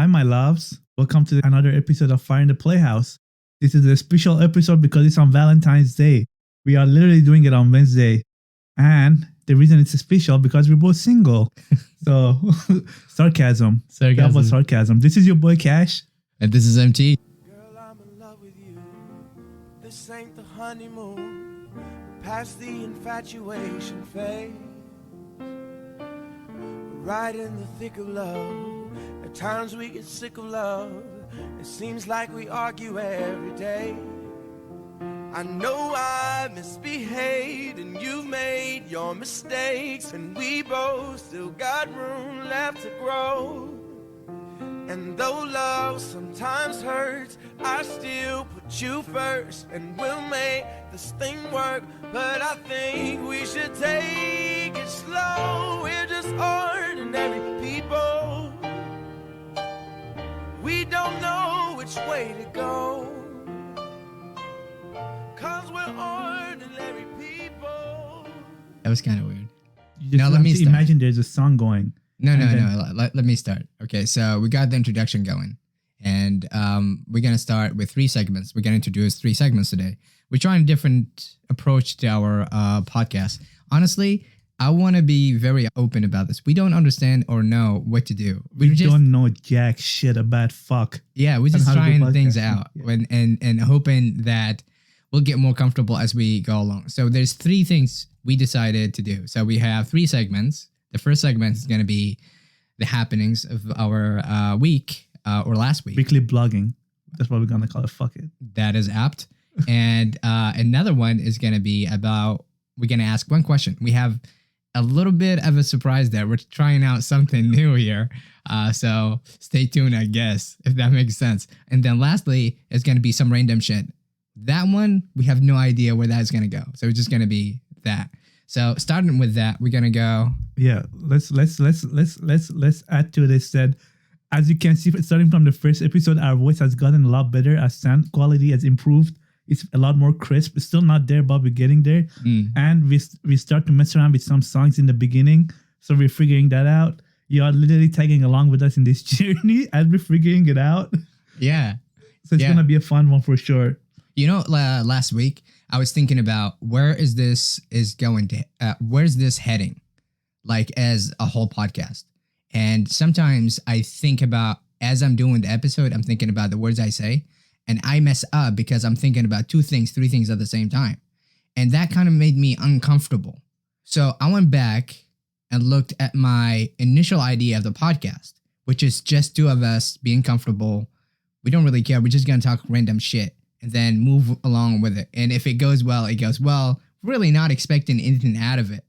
Hi, my loves. Welcome to another episode of Fire in the Playhouse. This is a special episode because it's on Valentine's Day. We are literally doing it on Wednesday. And the reason it's special because we're both single. So, sarcasm. That was sarcasm. This is your boy Cash. And this is MT. Girl, I'm in love with you. This ain't the honeymoon. Past the infatuation phase. Right in the thick of love. At times we get sick of love. It seems like we argue every day. I know I misbehaved and you've made your mistakes, and we both still got room left to grow. And though love sometimes hurts, I still put you first, and we'll make this thing work. But I think we should take it slow. We're just ordinary people. We don't know which way to go, 'cause we're ordinary people. That was kind of weird. You just have to imagine there's a song going. No. Let me start. Okay, so we got the introduction going. And we're going to start with 3 segments. We're going to introduce 3 segments today. We're trying a different approach to our podcast. Honestly, I want to be very open about this. We don't understand or know what to do. We don't know jack shit about fuck. Yeah, we're just trying things out and hoping that we'll get more comfortable as we go along. So there's 3 things we decided to do. So we have 3 segments. The first segment is going to be the happenings of our week or last week. Weekly blogging. That's what we're going to call it. Fuck it. That is apt. And another one is going to be about, we're going to ask one question. We have a little bit of a surprise there. We're trying out something new here. So stay tuned, I guess, if that makes sense. And then lastly, it's going to be some random shit. That one, we have no idea where that's going to go. So it's just going to be that. So starting with that, we're going to go. Yeah, let's add to this that, as you can see, starting from the first episode, our voice has gotten a lot better. Our sound quality has improved. It's a lot more crisp. It's still not there, but we're getting there. And we start to mess around with some songs in the beginning. So we're figuring that out. You are literally tagging along with us in this journey as we're figuring it out. Yeah. So it's going to be a fun one for sure. You know, last week, I was thinking about where's this heading, like as a whole podcast. And sometimes I think about, as I'm doing the episode, I'm thinking about the words I say. And I mess up because I'm thinking about 2 things, 3 things at the same time. And that kind of made me uncomfortable. So I went back and looked at my initial idea of the podcast, which is just 2 of us being comfortable. We don't really care. We're just going to talk random shit and then move along with it. And if it goes well, it goes well. Really not expecting anything out of it.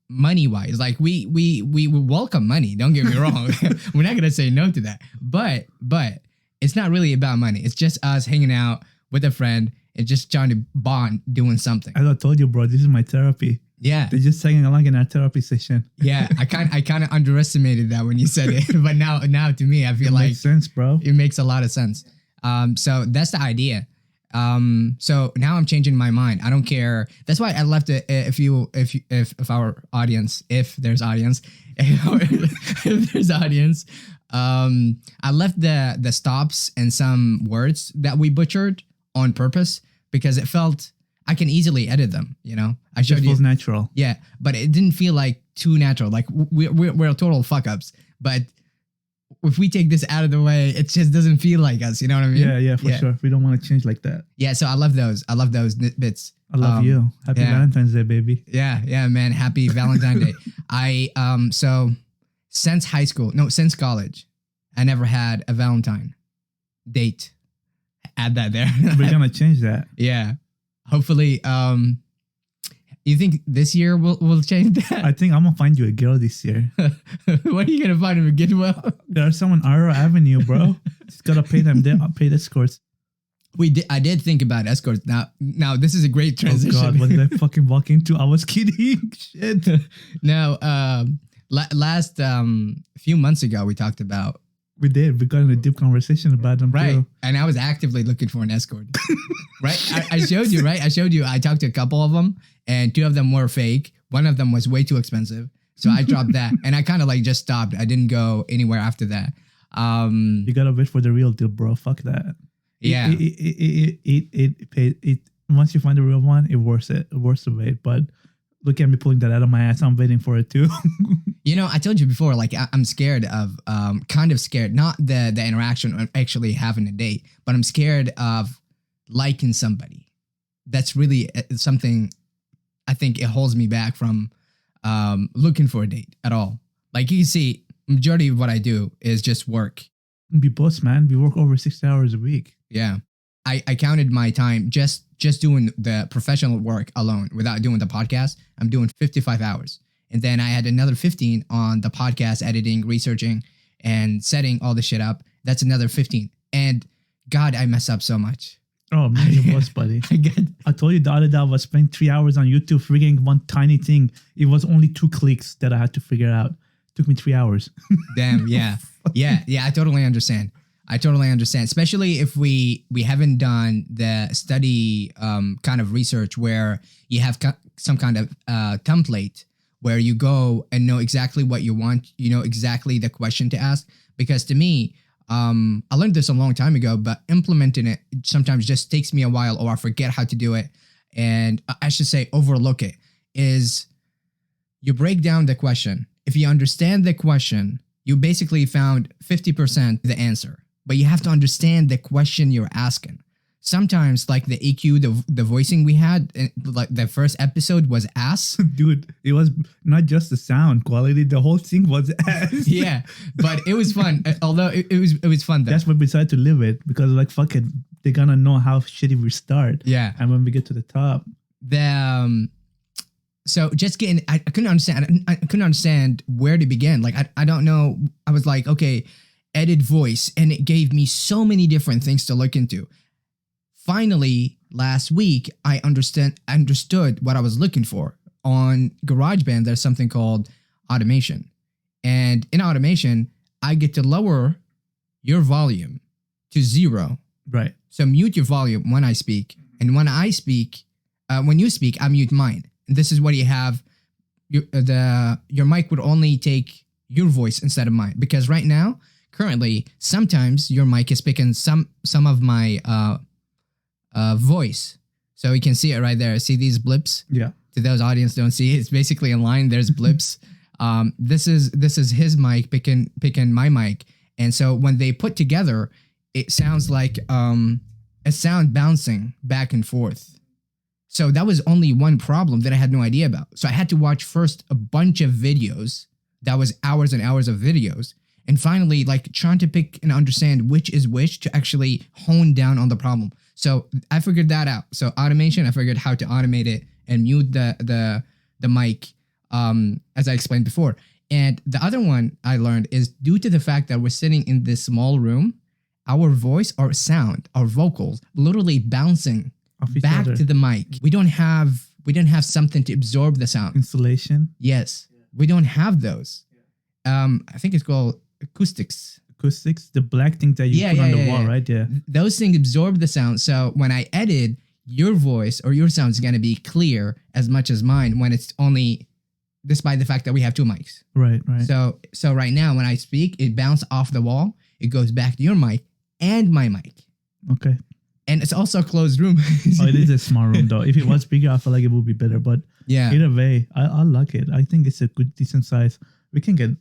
Money-wise, like we welcome money. Don't get me wrong. We're not going to say no to that. But it's not really about money. It's just us hanging out with a friend and just trying to bond doing something. As I told you, bro, this is my therapy. Yeah. They're just tagging along in our therapy session. Yeah, I kind of underestimated that when you said it. But now to me, I feel like makes sense, bro. It makes a lot of sense. So that's the idea. So now I'm changing my mind. I don't care. That's why I left it. If our audience, if there's audience, if there's audience, I left the stops and some words that we butchered on purpose because it felt I can easily edit them. You know, I showed you. It feels natural. Yeah, but it didn't feel like too natural. Like we're total fuck ups. But if we take this out of the way, it just doesn't feel like us. You know what I mean? Yeah, for sure. We don't want to change like that. Yeah, so I love those. I love those bits. I love you. Happy Valentine's Day, baby. Yeah, man. Happy Valentine's Day. So since college, I never had a Valentine date. Add that there. We're gonna change that. Yeah. Hopefully, you think this year we'll change that? I think I'm gonna find you a girl this year. What are you gonna find him a good well? There's someone Aro Avenue, bro. Just gotta pay them. They pay the escorts. I did think about escorts. Now this is a great transition. Oh God, what did I fucking walk into? I was kidding. Shit. No, last few months ago we talked about. We did. We got in a deep conversation about them. Right. Too. And I was actively looking for an escort. Right. I showed you, right? I showed you. I talked to a couple of them and 2 of them were fake. One of them was way too expensive. So I dropped that and I kind of like just stopped. I didn't go anywhere after that. You gotta wait for the real deal, bro. Fuck that. Yeah. It once you find the real one, it worth the wait. But look at me pulling that out of my ass. I'm waiting for it too. You know, I told you before, like I'm scared of, kind of scared, not the interaction of actually having a date, but I'm scared of liking somebody. That's really something I think it holds me back from looking for a date at all. Like you can see, majority of what I do is just work. We both, man. We work over 60 hours a week. Yeah. I counted my time just doing the professional work alone without doing the podcast. I'm doing 55 hours. And then I had another 15 on the podcast, editing, researching, and setting all the shit up. That's another 15. And God, I mess up so much. Oh, man, you was, buddy. I told you the other day I was spending 3 hours on YouTube figuring one tiny thing. It was only 2 clicks that I had to figure out. It took me 3 hours. Damn, yeah. Yeah, I totally understand. Especially if we haven't done the study kind of research where you have some kind of template where you go and know exactly what you want, you know exactly the question to ask. Because to me, I learned this a long time ago, but implementing it sometimes just takes me a while, or I forget how to do it. And I should say overlook it, is you break down the question. If you understand the question, you basically found 50% the answer. But you have to understand the question you're asking. Sometimes, like the EQ, the voicing we had, like the first episode was ass. Dude, it was not just the sound quality. The whole thing was ass. Yeah, but it was fun. Although it was fun though. That's what we decided to live it, because like, fuck it. They're gonna know how shitty we start. Yeah. And when we get to the top. So just getting, I couldn't understand. I couldn't understand where to begin. Like, I don't know. I was like, okay, edit voice. And it gave me so many different things to look into. Finally, last week, I understood what I was looking for. On GarageBand, there's something called automation. And in automation, I get to lower your volume to 0. Right. So mute your volume when I speak. And when I speak, when you speak, I mute mine. And this is what you have. Your mic would only take your voice instead of mine. Because right now, currently, sometimes your mic is picking some of my voice. So you can see it right there. See these blips? Yeah. To those audience don't see, it's basically in line. There's blips. This is his mic picking my mic. And so when they put together, it sounds like a sound bouncing back and forth. So that was only one problem that I had no idea about. So I had to watch first a bunch of videos. That was hours and hours of videos. And finally, like trying to pick and understand which is which to actually hone down on the problem. So I figured that out. So automation, I figured how to automate it and mute the mic, as I explained before. And the other one I learned is due to the fact that we're sitting in this small room, our voice, our sound, our vocals literally bouncing back to the mic. We don't have something to absorb the sound. Insulation. Yes, we don't have those. I think it's called acoustics, the black things that you put on the wall, right? Yeah. Those things absorb the sound. So when I edit, your voice or your sound is going to be clear as much as mine when it's only, despite the fact that we have 2 mics. Right. So right now when I speak, it bounces off the wall. It goes back to your mic and my mic. Okay. And it's also a closed room. Oh, it is a small room though. If it was bigger, I feel like it would be better. But yeah, either way, I like it. I think it's a good, decent size. We can get,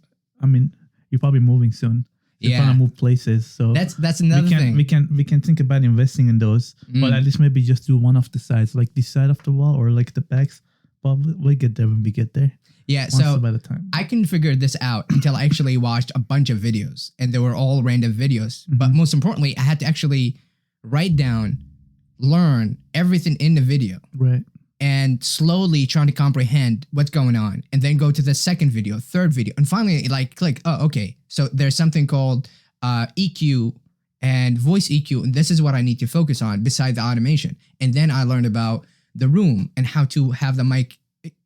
I mean, you're probably moving soon. You're trying to move places. So that's another thing. We can think about investing in those. But at least maybe just do one of the sides, like this side of the wall or like the backs. But we'll get there when we get there. Yeah, so by the time. I couldn't figure this out until I actually watched a bunch of videos, and they were all random videos. Mm-hmm. But most importantly, I had to actually write down, learn everything in the video. Right. And slowly trying to comprehend what's going on, and then go to the second video, third video, and finally like click, oh, okay. So there's something called EQ and voice EQ, and this is what I need to focus on beside the automation. And then I learned about the room and how to have the mic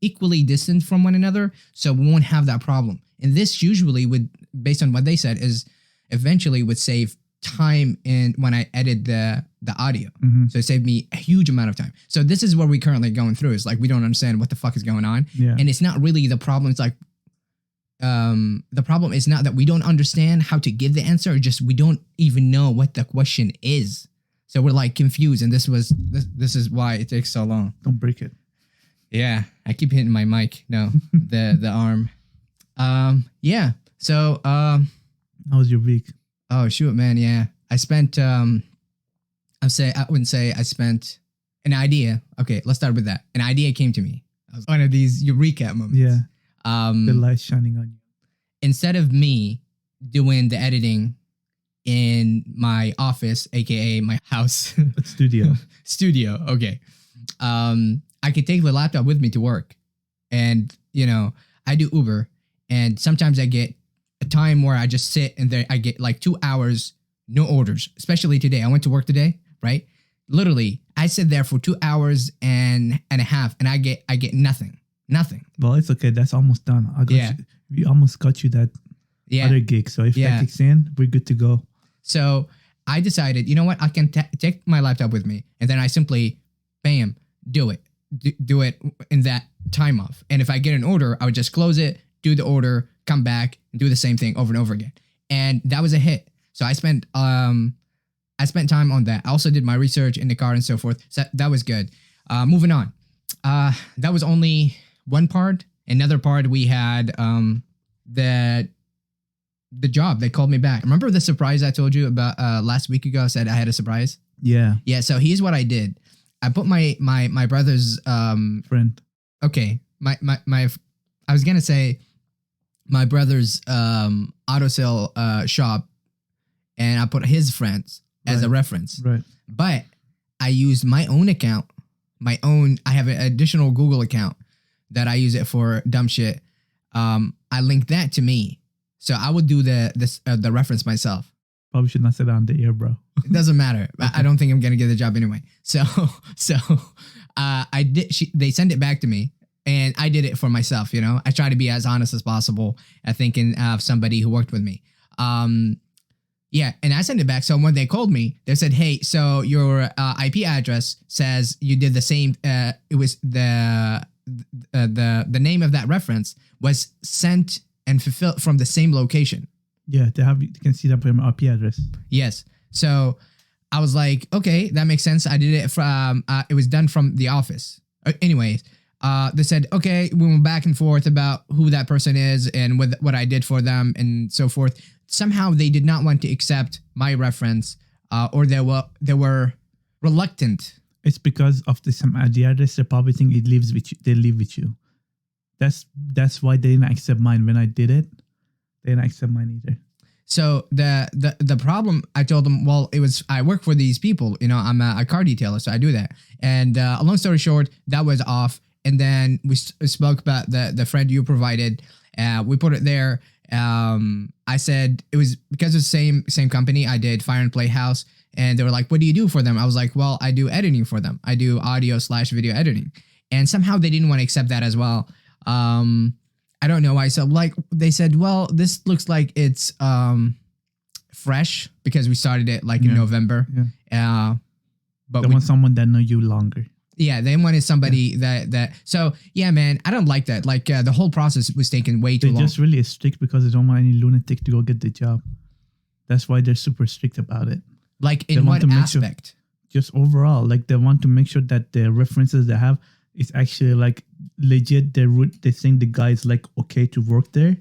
equally distant from one another so we won't have that problem. And this usually would, based on what they said, is eventually would save time in when I edit the audio. Mm-hmm. So it saved me a huge amount of time. So this is what we're currently going through. Is like we don't understand what the fuck is going on. Yeah. And it's not really the problem. It's like the problem is not that we don't understand how to give the answer, or just we don't even know what the question is. So we're like confused, and this is why it takes so long. Don't break it. Yeah, I keep hitting my mic. No, the arm. Yeah. So How was your week? oh shoot, man. Yeah, I spent I wouldn't say I spent an idea. Okay, let's start with that. An idea came to me. I was one of these eureka moments. Yeah. The light shining on you. Instead of me doing the editing in my office, aka my house Studio. Okay. I could take the laptop with me to work, and I do Uber, and sometimes I get a time where I just sit and there I get like 2 hours, no orders. Especially today, I went to work today, right? Literally, I sit there for 2 hours and a half, and I get nothing. Well, it's okay. That's almost done. We almost got you that other gig. So if that kicks in, we're good to go. So I decided, you know what? I can take my laptop with me, and then I simply, bam, do it. Do it in that time off. And if I get an order, I would just close it, do the order, come back, and do the same thing over and over again. And that was a hit. So I spent time on that. I also did my research in the car and so forth. So that was good. Moving on. That was only one part. Another part, we had the job. They called me back. Remember the surprise I told you about last week ago? I said I had a surprise. Yeah. Yeah. So here's what I did. I put my brother's friend. Okay. I was gonna say my brother's auto sale shop, and I put his friends as a reference. Right. But I used my own account. I have an additional Google account that I use it for dumb shit. I linked that to me, so I would do the reference myself. Probably should not say that on the air, bro. It doesn't matter. Okay. I don't think I'm gonna get the job anyway. So I did. They sent it back to me, and I did it for myself. I try to be as honest as possible. Thinking of somebody who worked with me. Yeah, and I sent it back. So when they called me, they said, "Hey, so your IP address says you did the same. It was the name of that reference was sent and fulfilled from the same location." Yeah, you can see that from IP address. Yes. So I was like, okay, that makes sense. I did it from, it was done from the office. Anyways, they said, okay, we went back and forth about who that person is and what I did for them and so forth. Somehow they did not want to accept my reference, or they were reluctant. It's because of the address. They probably think it lives with you. They live with you. That's why they didn't accept mine when I did it. They didn't accept mine either. So the problem, I told them, well, I work for these people, I'm a car detailer, so I do that. And long story short, that was off. And then we spoke about the friend you provided. We put it there. I said it was because of the same company. I did Fire and Playhouse, and they were like, "What do you do for them?" I was like, "Well, I do editing for them. I do audio/video editing." And somehow they didn't want to accept that as well. I don't know why. So they said, well, this looks like it's fresh because we started it in November. Yeah. But they want someone that know you longer. Yeah, they wanted somebody that. So yeah, man, I don't like that. The whole process was taking way too long. They're just really strict because they don't want any lunatic to go get the job. That's why they're super strict about it. In what aspect? Just overall, they want to make sure that the references they have is actually legit. They think the guy is okay to work there.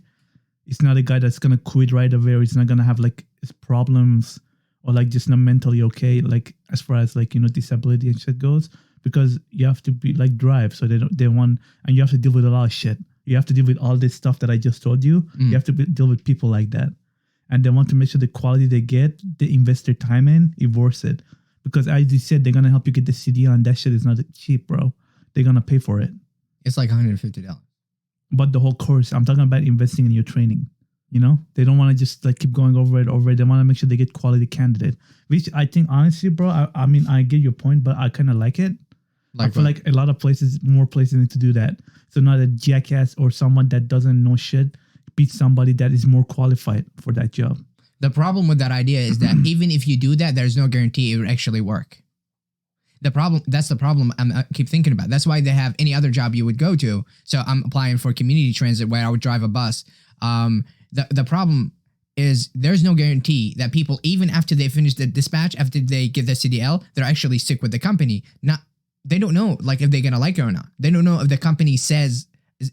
It's not a guy that's gonna quit right away, or he's not gonna have his problems, or just not mentally okay. As far as disability and shit goes, because you have to be drive. So they want, and you have to deal with a lot of shit. You have to deal with all this stuff that I just told you. You have to deal with people like that, and they want to make sure the quality they get, they invest their time in, it worth it. Because as you said, they're gonna help you get the CD on. That shit is not cheap, bro. They're gonna pay for it. It's $150. But the whole course, I'm talking about investing in your training. They don't want to just keep going over it. They want to make sure they get quality candidate. Which I think, honestly, bro, I mean, I get your point, but I kind of like it. I feel like a lot of more places need to do that. So not a jackass or someone that doesn't know shit beat somebody that is more qualified for that job. The problem with that idea is that even if you do that, there's no guarantee it will actually work. That's the problem I keep thinking about. That's why they have any other job you would go to. So I'm applying for community transit where I would drive a bus. The problem is there's no guarantee that people, even after they finish the dispatch, after they get the CDL, they're actually stick with the company. They don't know like if they're gonna like it or not. They don't know if the company says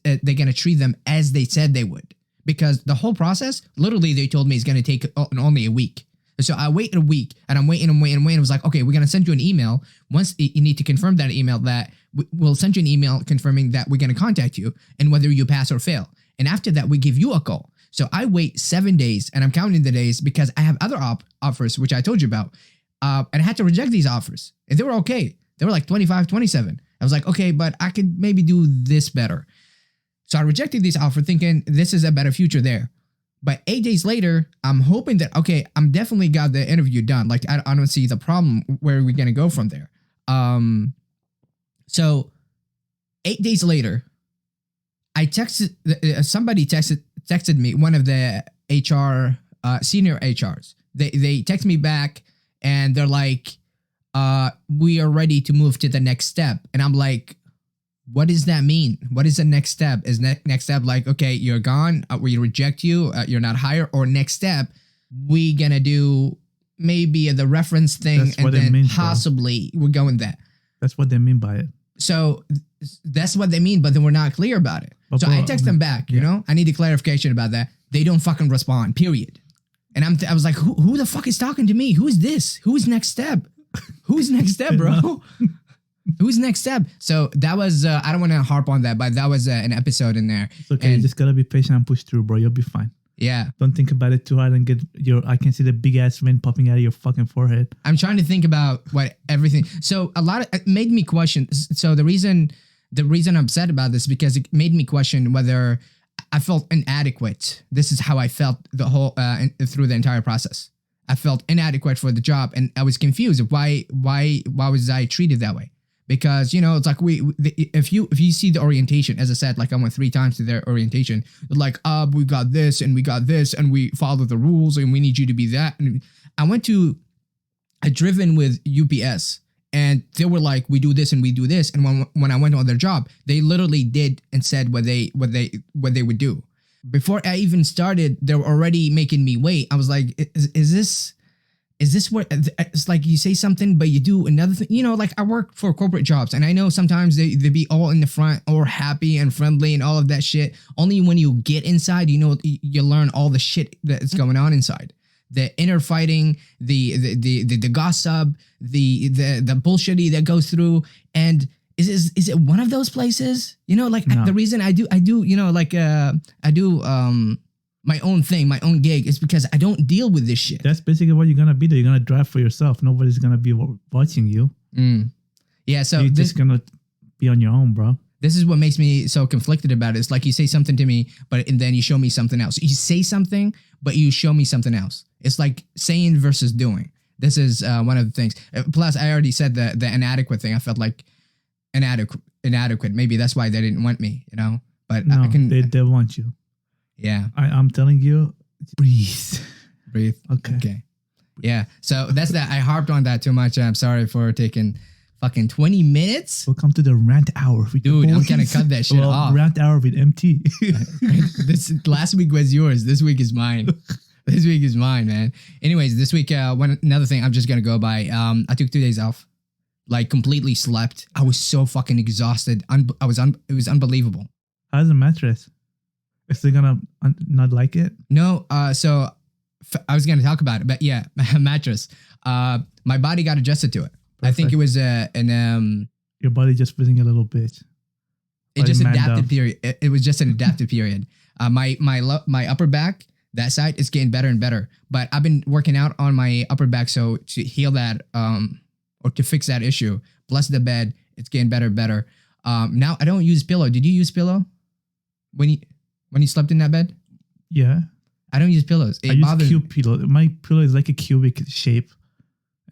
they're gonna treat them as they said they would, because the whole process, literally, they told me it's gonna take only a week. So I waited a week, and I'm waiting. It was like, okay, we're gonna send you an email. Once you need to confirm that email, that we'll send you an email confirming that we're gonna contact you and whether you pass or fail. And after that, we give you a call. So I wait 7 days, and I'm counting the days because I have other offers, which I told you about, and I had to reject these offers. And they were okay. They were like 25, 27. I was like, okay, but I could maybe do this better. So I rejected this offer thinking this is a better future there. But 8 days later, I'm hoping that, okay, I'm definitely got the interview done. Like, I don't see the problem. Where are we going to go from there? So 8 days later, I somebody texted me, one of the HR, senior HRs. They text me back, and they're like, we are ready to move to the next step. And I'm like, what does that mean? What is the next step? Is next step like, okay, you're gone, we reject you, you're not hired, or next step, we gonna do maybe the reference thing, that's and then possibly we're going there. That's what they mean by it. So that's what they mean, but then we're not clear about it. So I text them back, you know, I need a clarification about that. They don't fucking respond, period. And I was like, who the fuck is talking to me? Who's this? Who's next step? Who's next step, bro? Who's next step? So that was, I don't want to harp on that, but that was an episode in there. It's okay. You just got to be patient and push through, bro. You'll be fine. Yeah. Don't think about it too hard and I can see the big ass vein popping out of your fucking forehead. I'm trying to think about everything. So it made me question. So the reason I'm upset about this, because it made me question whether I felt inadequate. This is how I felt the whole, through the entire process. I felt inadequate for the job, and I was confused. Why was I treated that way? Because, you know, it's like if you see the orientation, as I said, like I went 3 times to their orientation, like, we got this and we got this and we follow the rules and we need you to be that. And I driven with UPS, and they were like, we do this and we do this. And when I went on their job, they literally did and said what they would do. Before I even started, they were already making me wait. I was like, is this what it's like? You say something, but you do another thing. You know, like I work for corporate jobs, and I know sometimes they be all in the front or happy and friendly and all of that shit. Only when you get inside, you know, you learn all the shit that's going on inside. The inner fighting, the gossip, the bullshitty that goes through. And is it one of those places? You know, like No. the reason I do, you know, like I do my own thing, my own gig, is because I don't deal with this shit. That's basically what you're going to be. You're going to drive for yourself. Nobody's going to be watching you. Yeah, so you're just going to be on your own, bro. This is what makes me so conflicted about it. It's like you say something to me, and then you show me something else. You say something, but you show me something else. It's like saying versus doing. This is one of the things. Plus, I already said the inadequate thing. I felt like inadequate. Maybe that's why they didn't want me, you know? But no, I can... They want you. Yeah. I'm telling you, breathe. Okay. Yeah. So that's that. I harped on that too much. I'm sorry for taking fucking 20 minutes. Welcome to the rant hour. Dude, I'm gonna cut that shit off. Rant hour with MT. This last week was yours. This week is mine. This week is mine, man. Anyways, this week, another thing I'm just gonna go by. I took 2 days off. Like completely slept. I was so fucking exhausted. It was unbelievable. How's the mattress? Is they gonna not like it? No. So I was gonna talk about it, but yeah, mattress. My body got adjusted to it. Perfect. I think it was your body just feeling a little bitch. It just adapted period. It was just an adaptive period. My upper back, that side, is getting better and better. But I've been working out on my upper back, so to heal that or to fix that issue. Plus the bed, it's getting better and better. Now I don't use pillow. Did you use pillow when you slept in that bed? Yeah. I don't use pillows. I use cube pillow. My pillow is like a cubic shape.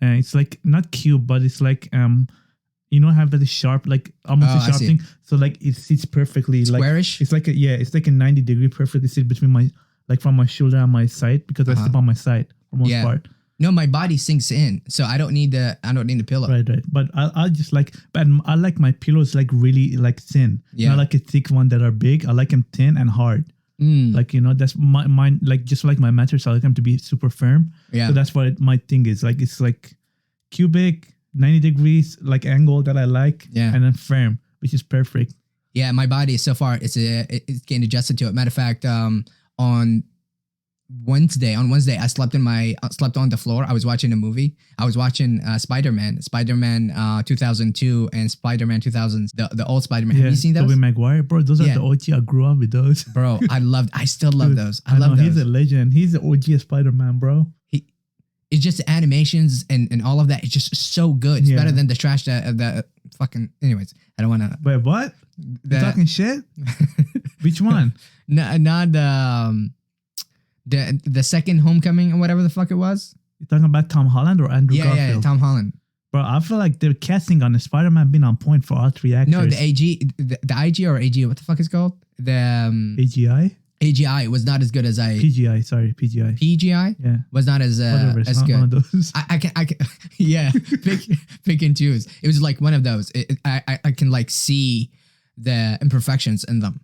It's like not cube, but it's like you know, have a sharp, like almost a sharp thing. So like it sits perfectly. Squarish? Like it's like a 90 degree perfectly sit between my, like from my shoulder and my side, because I sleep on my side for most part. No, my body sinks in, so I don't need the pillow. Right. But I just like, but I like my pillows like really like thin. Yeah. Not like a thick one that are big. I like them thin and hard. Like, you know, that's my like, just like my mattress, I like them to be super firm. Yeah. So that's what my thing is. Like, it's like cubic, 90 degrees, like angle that I like. Yeah. And then firm, which is perfect. Yeah, my body so far it's getting adjusted to it. Matter of fact, on Wednesday, I slept on the floor. I was watching a movie. I was watching Spider-Man 2002 and Spider-Man 2000, the old Spider-Man. Have you seen those? Tobey Maguire, bro. Those are the OG. I grew up with those. Bro, I still love those. I love know, those. He's a legend. He's the OG of Spider-Man, bro. It's just the animations and all of that. It's just so good. It's better than the trash that fucking. Anyways, I don't want to. Wait, what? You're talking shit? Which one? Not the second Homecoming or whatever the fuck it was. You're talking about Tom Holland or Andrew Garfield? Yeah, Tom Holland. Bro, I feel like the casting on the Spider-Man been on point for all three actors. No, the IG or AG, what the fuck is it called? The AGI? AGI was not as good as PGI, sorry, PGI. PGI? Yeah. Was not as Whatever, as good. One of those. I can yeah, pick and choose. It was like one of those. I can like see the imperfections in them.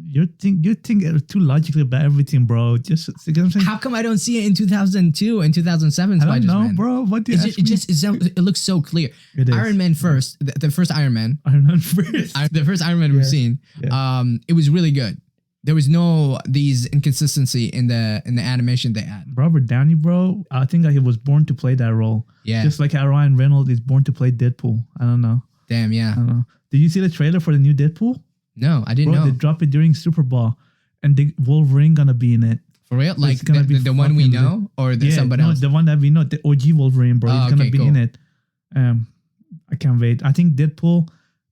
You think too logically about everything, bro. Just, you know what I'm saying? How come I don't see it in 2002 and 2007 I don't know, Spider-Man? bro. What do you ask me? It looks so clear. It is. Iron Man first, the first Iron Man. Iron Man first. The first Iron Man we've seen. Yeah. It was really good. There was no these inconsistency in the animation they had. Robert Downey, bro. I think that he was born to play that role. Yeah. Just like how Ryan Reynolds is born to play Deadpool. I don't know. Damn, yeah. I don't know. Did you see the trailer for the new Deadpool? No, I didn't Bro, know. they dropped it during Super Bowl, and the Wolverine gonna be in it. For real? Like gonna be the one we fucking know, or somebody else? The one that we know, the OG Wolverine, bro. He's gonna be cool. in it. I can't wait. I think Deadpool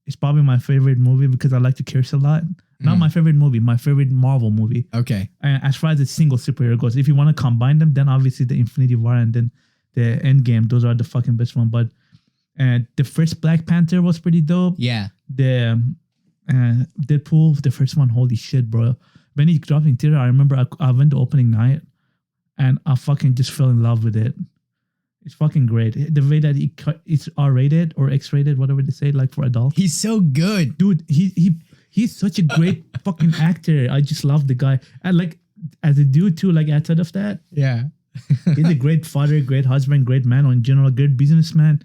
is probably my favorite movie because I like to curse a lot. Not my favorite movie, my favorite Marvel movie. Okay. And as far as the single superhero goes, if you want to combine them, then obviously the Infinity War and then the Endgame, those are the fucking best one. But the first Black Panther was pretty dope. Yeah. The Deadpool, the first one, holy shit, bro. When he dropped in theater, I remember I went to opening night and I fucking just fell in love with it. It's fucking great. The way that it's R-rated or X-rated, whatever they say, like for adults. He's so good. Dude, he's such a great fucking actor. I just love the guy. And like, as a dude too, like outside of that, Yeah. he's a great father, great husband, great man, or in general, great businessman.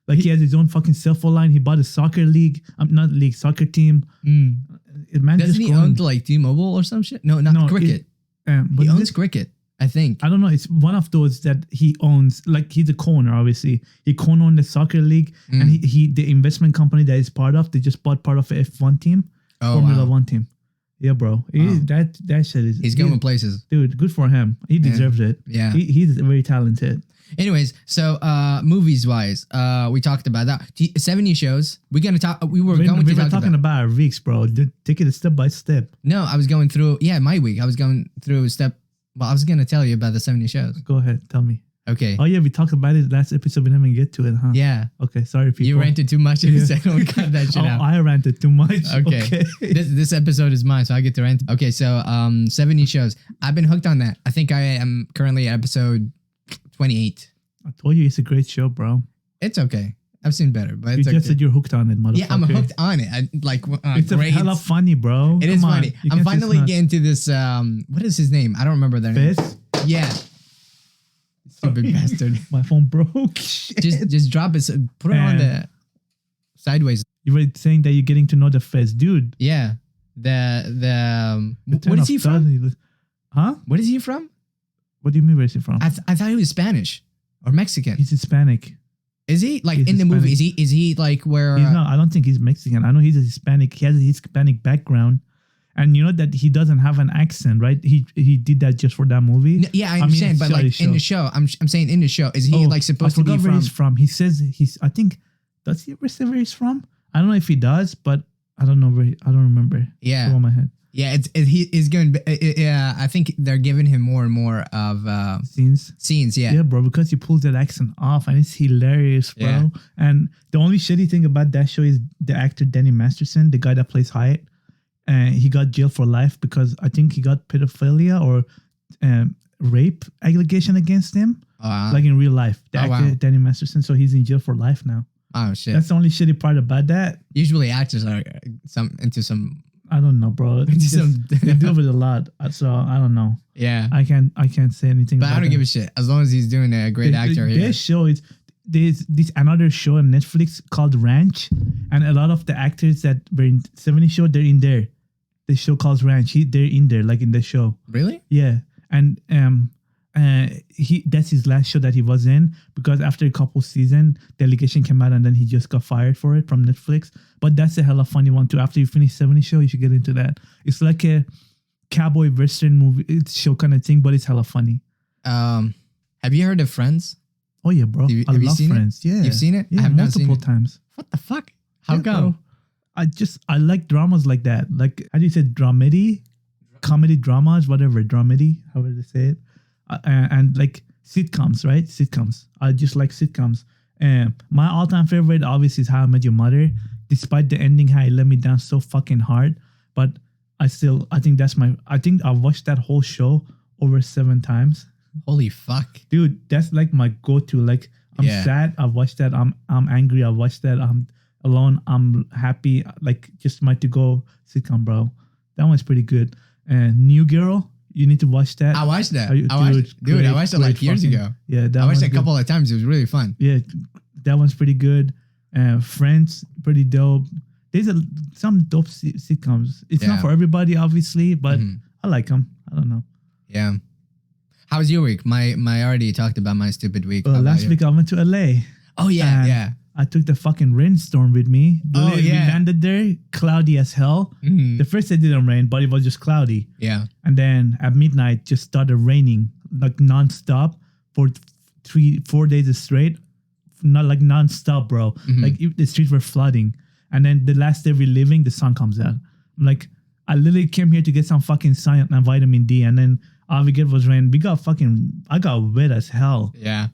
Like he has his own fucking cell phone line. He bought a soccer league. Not league, soccer team. Man, Doesn't he own like T-Mobile or some shit? No, not Cricket. He owns Cricket, I think. I don't know. It's one of those that he owns. Like he's a co-owner, obviously. He co-owned the soccer league, and he the investment company that he's part of. They just bought part of a F1 team, Formula One team. Yeah, bro. That shit is. He's going places, dude. Good for him. He deserves it. Yeah, he's very talented. Anyways, so movies wise, we talked about that. 70 shows. We're gonna talk. We were talking about our weeks, bro. Take it step by step. No, I was going through. Yeah, my week. I was going through step. Well, I was gonna tell you about the 70 shows. Go ahead, tell me. Okay. Oh yeah, we talked about it last episode. We didn't even get to it, huh? Yeah. Okay, sorry, people. You ranted too much in the second one. Cut that shit out. I ranted too much. Okay. This episode is mine, so I get to rant. Okay, so 70 shows. I've been hooked on that. I think I am currently at episode 28. I told you it's a great show, bro. It's okay. I've seen better, but you just said you're hooked on it, motherfucker. Yeah, I'm hooked on it. It's a hella funny, bro. It is funny. I'm finally getting to this. What is his name? I don't remember their name. Fizz? Yeah. Stupid bastard. My phone broke. Just drop it. Put it on the sideways. You were saying that you're getting to know the Fizz, dude. Yeah. What is he from? Huh? What is he from? What do you mean? Where is he from? I thought he was Spanish or Mexican. He's Hispanic. Is he like he's in Hispanic. the movie? Is he like where? He's not. I don't think he's Mexican. I know he's a Hispanic. He has a Hispanic background, and you know that he doesn't have an accent, right? He did that just for that movie. No, yeah, I understand. But like in the show, I'm saying in the show, is he like supposed to be from? Where he's from. He says he's. I think does he ever say where he's from? I don't know if he does, but I don't know where. I don't remember. Yeah, on my head. Yeah, he's going. Yeah, I think they're giving him more and more of scenes. Yeah, yeah, bro, because he pulls that accent off, and it's hilarious, bro. Yeah. And the only shitty thing about that show is the actor Danny Masterson, the guy that plays Hyatt, and he got jailed for life because I think he got pedophilia or rape allegation against him, like in real life. The actor Danny Masterson, so he's in jail for life now. Oh shit! That's the only shitty part about that. Usually actors are into some I don't know, bro. They do it a lot, so I don't know. Yeah, I can't say anything. but about I don't them. give a shit as long as he's doing a great actor here. Their show is there's this another show on Netflix called Ranch, and a lot of the actors that were in 70 show they're in there. The show called Ranch. They're in there, like in the show. Really? Yeah, and that's his last show that he was in because after a couple season, the allegation came out and then he just got fired for it from Netflix. But that's a hella funny one too. After you finish 70 show, you should get into that. It's like a cowboy western movie, it's show kind of thing, but it's hella funny. Have you heard of Friends? Oh yeah, bro. I love Friends. Yeah, you've seen it? Yeah, I have not seen multiple times. What the fuck? How Yeah, come? bro. I like dramas like that. Like how do you say dramedy, comedy dramas, whatever dramedy, however they say it, and like sitcoms, right? Sitcoms. I just like sitcoms. And my all-time favorite, obviously, is How I Met Your Mother. Despite the ending, how it let me down so fucking hard, but I think I watched that whole show over 7 times. Holy fuck. Dude, that's like my go-to. Like I'm sad, I watched that. I'm angry, I watched that. I'm alone, I'm happy. Like just my to-go sitcom, bro. That one's pretty good. And New Girl, you need to watch that. I watched that. Dude, I watched it like years ago. Yeah, I watched it a couple of times. It was really fun. Yeah, that one's pretty good. Friends, pretty dope. There's some dope sitcoms. It's not for everybody, obviously, but I like them. I don't know. Yeah. How was your week? My already talked about my stupid week. Last week I went to LA. Oh yeah, yeah. I took the fucking rainstorm with me. We landed there, cloudy as hell. Mm-hmm. The first day didn't rain, but it was just cloudy. Yeah. And then at midnight, just started raining like nonstop for 4 days straight. Not like nonstop, bro. Mm-hmm. Like the streets were flooding. And then the last day we're leaving, the sun comes out. I'm like, I literally came here to get some fucking sun and vitamin D. And then all we get was rain. I got wet as hell. Yeah.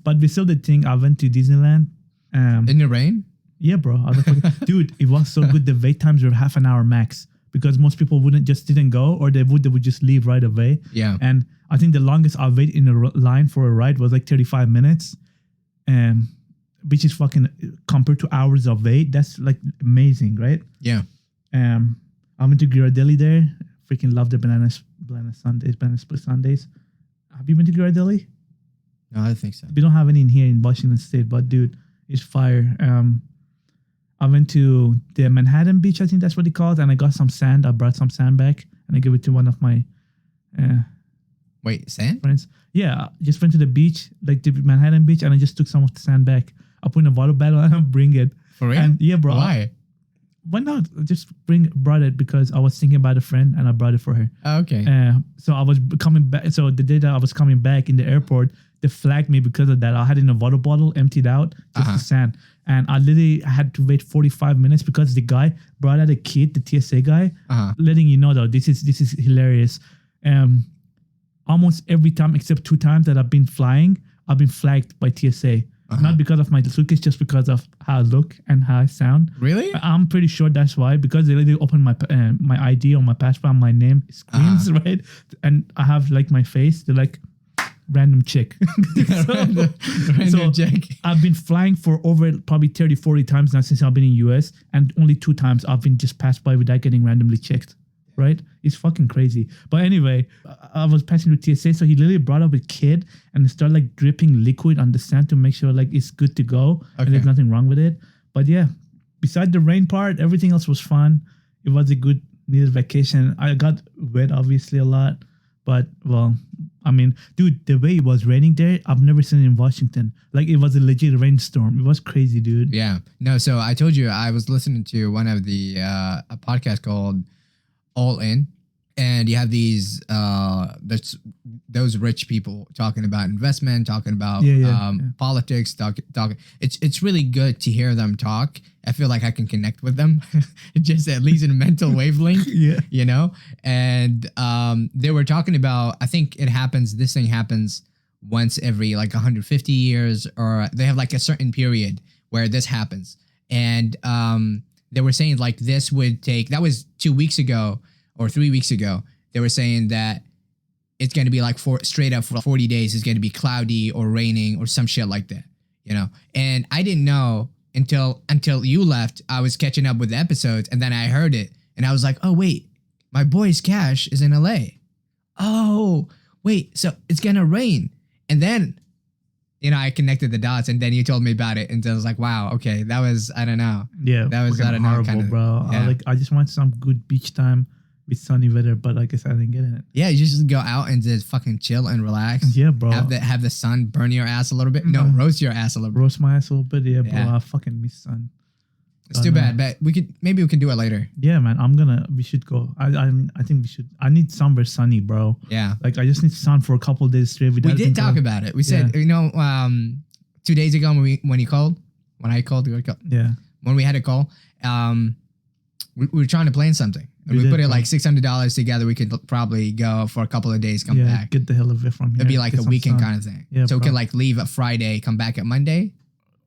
But we still did thing. I went to Disneyland. In the rain? Yeah, bro. Dude, it was so good. The wait times were half an hour max because most people didn't go, or they would just leave right away. Yeah. And I think the longest I waited in a line for a ride was like 35 minutes. Which is fucking compared to hours of wait. That's like amazing, right? Yeah. I went to Ghirardelli there. Freaking love the banana split Sundays. Have you been to Ghirardelli? No, I don't think so. We don't have any in here in Washington State, but dude, it's fire. I went to the Manhattan Beach, I think that's what they call it, and I got some sand. I brought some sand back, and I gave it to one of my Wait, sand? friends. Yeah, I just went to the beach, like the Manhattan Beach, and I just took some of the sand back. I put in a water bottle and I bring it. For real? And yeah, bro. Why? Why not? I just brought it because I was thinking about a friend and I brought it for her. Oh, okay. So I was coming back. So the day that I was coming back in the airport, they flagged me because of that. I had it in a water bottle, emptied out, just the sand. And I literally had to wait 45 minutes because the guy brought out a kid, the TSA guy, letting you know though, this is hilarious. Almost every time except 2 times that I've been flying, I've been flagged by TSA. Not because of my suitcase, just because of how I look and how I sound. Really? I'm pretty sure that's why, because they literally open my ID or my passport and my name screens, right? And I have like my face. They're like, random chick. Random chick. I've been flying for over probably 30, 40 times now since I've been in US, and only 2 times I've been just passed by without getting randomly checked. Right? It's fucking crazy. But anyway, I was passing through TSA, so he literally brought up a kid and started like dripping liquid on the sand to make sure like it's good to go and there's nothing wrong with it. But yeah, beside the rain part, everything else was fun. It was a good needed vacation. I got wet obviously a lot, but well, I mean, dude, the way it was raining there, I've never seen it in Washington. Like it was a legit rainstorm. It was crazy, dude. Yeah. No, so I told you I was listening to one of the a podcast called All In, and you have these those rich people talking about investment, talking about politics, talking. It's really good to hear them talk. I feel like I can connect with them, just at least in a mental wavelength. Yeah, you know. And they were talking about. I think this thing happens once every like 150 years, or they have like a certain period where this happens, and they were saying like this would take, that was 2 weeks ago or 3 weeks ago. They were saying that it's going to be like straight up for 40 days. It's going to be cloudy or raining or some shit like that, you know? And I didn't know until you left. I was catching up with the episodes, and then I heard it And I was like, oh, wait, my boy's Cash is in LA. Oh, wait, so it's going to rain. And then, I connected the dots, and then you told me about it. And I was like, wow, okay, that was, I don't know. Yeah, that was, I don't know, horrible, kind of, bro. Yeah. I just want some good beach time with sunny weather, but like I said, I didn't get it. Yeah, you just go out and just fucking chill and relax. Yeah, bro. Have the sun burn your ass a little bit. No, roast your ass a little bit. Roast my ass a little bit, yeah, bro. Yeah. I fucking miss sun. It's too bad, but maybe we can do it later. Yeah, man. We should go. I think we should. I need somewhere sunny, bro. Yeah. Like I just need sun for a couple of days straight. We did talk about it. We said, 2 days ago when I called, Yeah. when we had a call, we were trying to plan something. We put it like $600 together. We could probably go for a couple of days, come back. Get the hell away from here. It'd be like get a some weekend sun. kind of thing. Yeah, so we bro. could like leave a Friday, come back at Monday.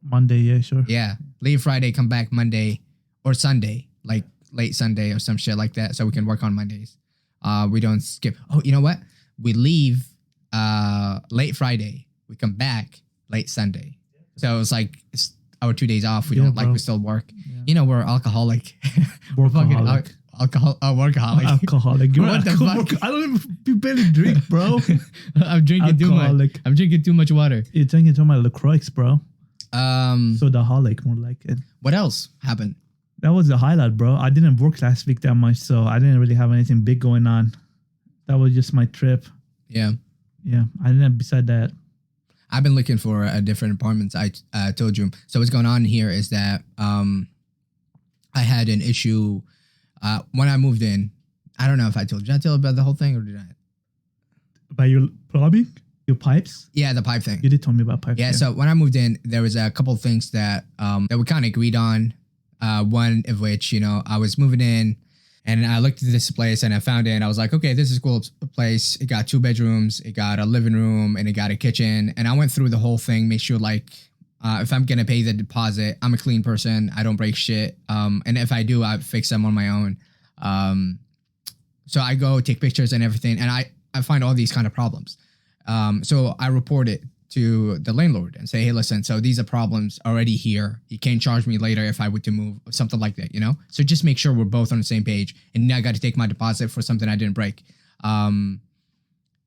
Monday, yeah, sure. Yeah. Leave Friday, come back Monday or Sunday, like late Sunday or some shit like that. So we can work on Mondays. We don't skip. Oh, you know what? We leave late Friday. We come back late Sunday. So it's like it's our 2 days off. We don't like, bro. we still work. Yeah. We're alcoholic. We're fucking Workaholic. workaholic. Alcoholic. What the fuck? I don't even you barely drink, bro. I'm drinking too much. Alcoholic. I'm drinking too much water. You're drinking too much LaCroix, bro. Um, Sodaholic, more like it. what else happened? That was the highlight, bro. I didn't work last week that much, so I didn't really have anything big going on. That was just my trip. Yeah. Yeah, I didn't. Beside that, I've been looking for different apartments. I told you. So what's going on here is that I had an issue when I moved in. I don't know if I told you. Did I tell you about the whole thing or did I? by your plumbing, your pipes. Yeah, the pipe thing. You did tell me about pipes. Yeah, so when I moved in, there was a couple of things that we kind of agreed on. One of which, I was moving in and I looked at this place and I found it and I was like, okay, this is a cool place. It got 2 bedrooms, it got a living room, and it got a kitchen. And I went through the whole thing, make sure like if I'm going to pay the deposit, I'm a clean person. I don't break shit. And if I do, I fix them on my own. So I go take pictures and everything. And I find all these kind of problems. So I report it to the landlord and say, hey, listen, so these are problems already here. You can't charge me later if I were to move, something like that, So just make sure we're both on the same page. And now I got to take my deposit for something I didn't break.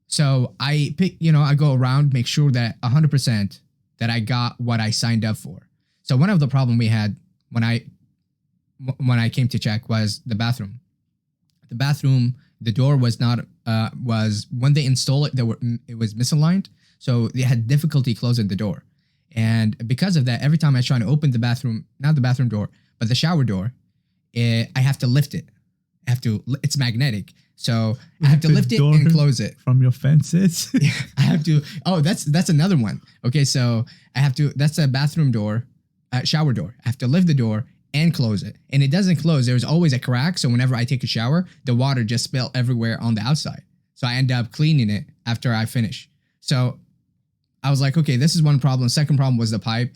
So I pick, I go around, make sure that 100% that I got what I signed up for. So one of the problem we had when I came to check was the bathroom. The bathroom, the door was not, was when they installed it, it was misaligned. So they had difficulty closing the door. And because of that, every time I try to open the bathroom, not the bathroom door, but the shower door, I have to lift it. It's magnetic. So I have to lift it and close it. From your fences. I have to, that's another one. Okay, so that's a bathroom door, shower door. I have to lift the door and close it. And it doesn't close. There's always a crack. So whenever I take a shower, the water just spill everywhere on the outside. So I end up cleaning it after I finish. So I was like, okay, this is one problem. Second problem was the pipe.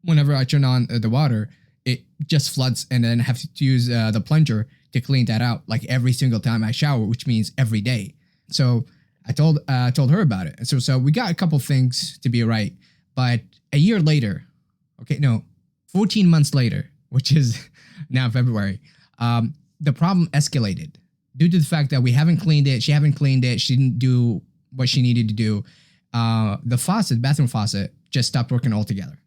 Whenever I turn on the water, it just floods and then I have to use the plunger to clean that out like every single time I shower, which means every day. So I told her about it. So we got a couple things to be right. But a year later, 14 months later, which is now February, the problem escalated due to the fact that we haven't cleaned it. She haven't cleaned it. She didn't do what she needed to do. The bathroom faucet just stopped working altogether.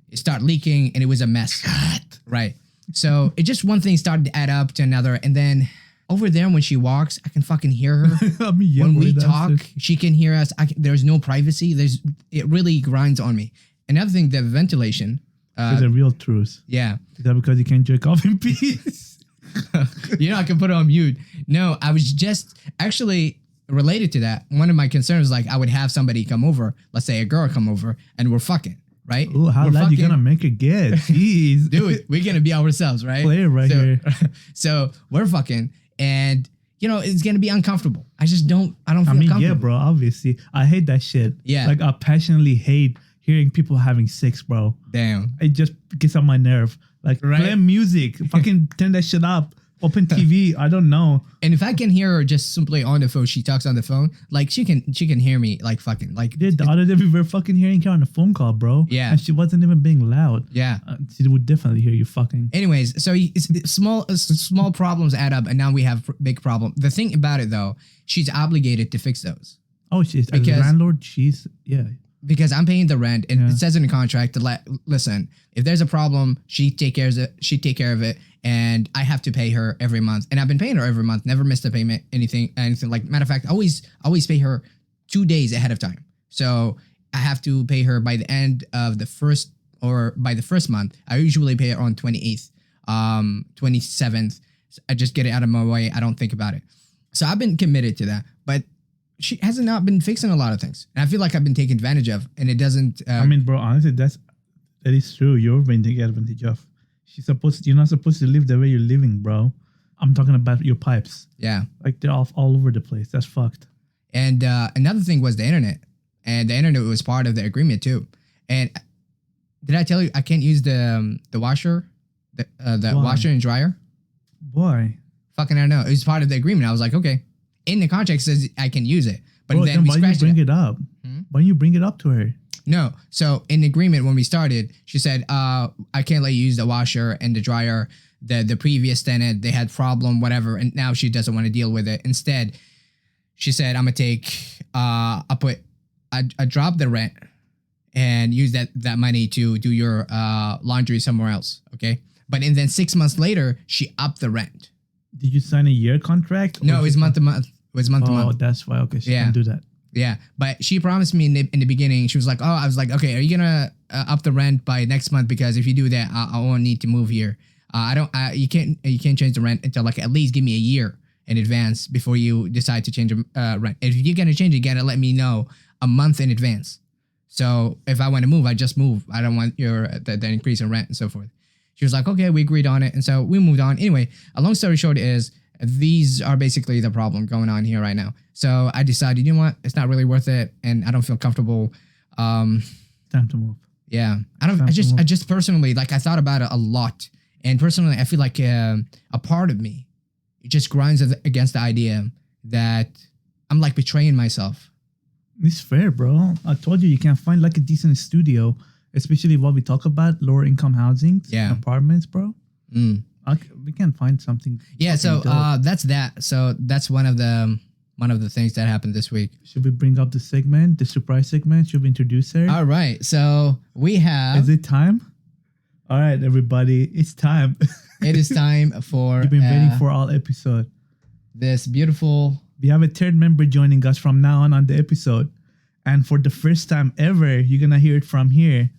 It started leaking and it was a mess. God. Right. So it just one thing started to add up to another. And then over there, when she walks, I can fucking hear her. When we talk, she can hear us. There's no privacy. It really grinds on me. Another thing, the ventilation. It's a real truth. Yeah. Is that because you can't jerk off in peace? I can put it on mute. No, I was just actually related to that. One of my concerns was like I would have somebody come over, let's say a girl come over, and we're fucking, right? Oh, how loud you gonna make it get? Jeez. Dude, we're gonna be ourselves, right? Play it right here. So we're fucking, and it's gonna be uncomfortable. I don't feel comfortable. Yeah, bro, obviously. I hate that shit. Yeah. Like I passionately hate hearing people having sex, bro. Damn. It just gets on my nerve. Like, right? play music. Fucking turn that shit up. Open TV. I don't know. And if I can hear her just simply on the phone, she talks on the phone, like she can hear me like fucking like. Dude, the other day we were fucking hearing her on a phone call, bro. Yeah. And she wasn't even being loud. Yeah. She would definitely hear you fucking. Anyways, so small problems add up, and now we have big problem. The thing about it though, she's obligated to fix those. Oh, she's as a Because- landlord. She's Because I'm paying the rent, and Yeah. it says in the contract to listen. If there's a problem, she take care of it. She take care of it, and I have to pay her every month. And I've been paying her every month, never missed a payment, anything like. Matter of fact, always pay her 2 days ahead of time. So I have to pay her by the end of the first or by the first month. I usually pay her on 28th, 27th. I just get it out of my way. I don't think about it. So I've been committed to that, but she has not been fixing a lot of things. And I feel like I've been taken advantage of, and it doesn't. I mean, bro, honestly, that is true. You're being taken advantage of. You're not supposed to live the way you're living, bro. I'm talking about your pipes. Yeah. Like they're all over the place. That's fucked. And another thing was the internet. And the internet was part of the agreement too. And did I tell you I can't use the washer, the Why? washer and dryer? Why? Fucking I don't know. It was part of the agreement. I was like, okay. In the contract it says I can use it, but Bro, then we why don't you scratched bring it. it up? Hmm? Why don't you bring it up to her? No. So in the agreement when we started, she said, I can't let you use the washer and the dryer. The previous tenant, they had problem, whatever, and now she doesn't want to deal with it. Instead, she said, I'm gonna take I drop the rent and use that money to do your laundry somewhere else. Okay. But and then 6 months later, she upped the rent. Did you sign a year contract? No, it was month to month. It was month to Oh, month. that's why. Okay, she Yeah. can do that. Yeah, but she promised me in the beginning. She was like, "Oh, I was like, okay, are you gonna up the rent by next month? Because if you do that, I won't need to move here. You can't change the rent until like at least give me a year in advance before you decide to change the rent. If you're gonna change it, you gotta let me know a month in advance. So if I want to move, I just move. I don't want the increase in rent and so forth." She was like, "Okay, we agreed on it," and so we moved on. Anyway, a long story short is, these are basically the problem going on here right now. So I decided, you know what, it's not really worth it, and I don't feel comfortable. Time to move. Yeah, I just personally, like, I thought about it a lot, and personally, I feel like a part of me, it just grinds against the idea that I'm like betraying myself. It's fair, bro. I told you can't find like a decent studio, especially what we talk about, lower income housing, Yeah. apartments, bro. Mm. We can find something. Yeah, so fucking dope. that's that. So that's one of the things that happened this week. Should we bring up the surprise segment? Should we introduce her? All right, so we have. Is it time? All right, everybody, it's time. It is time for. You've been waiting for all episode. this beautiful. We have a third member joining us from now on the episode, and for the first time ever, you're gonna hear it from here.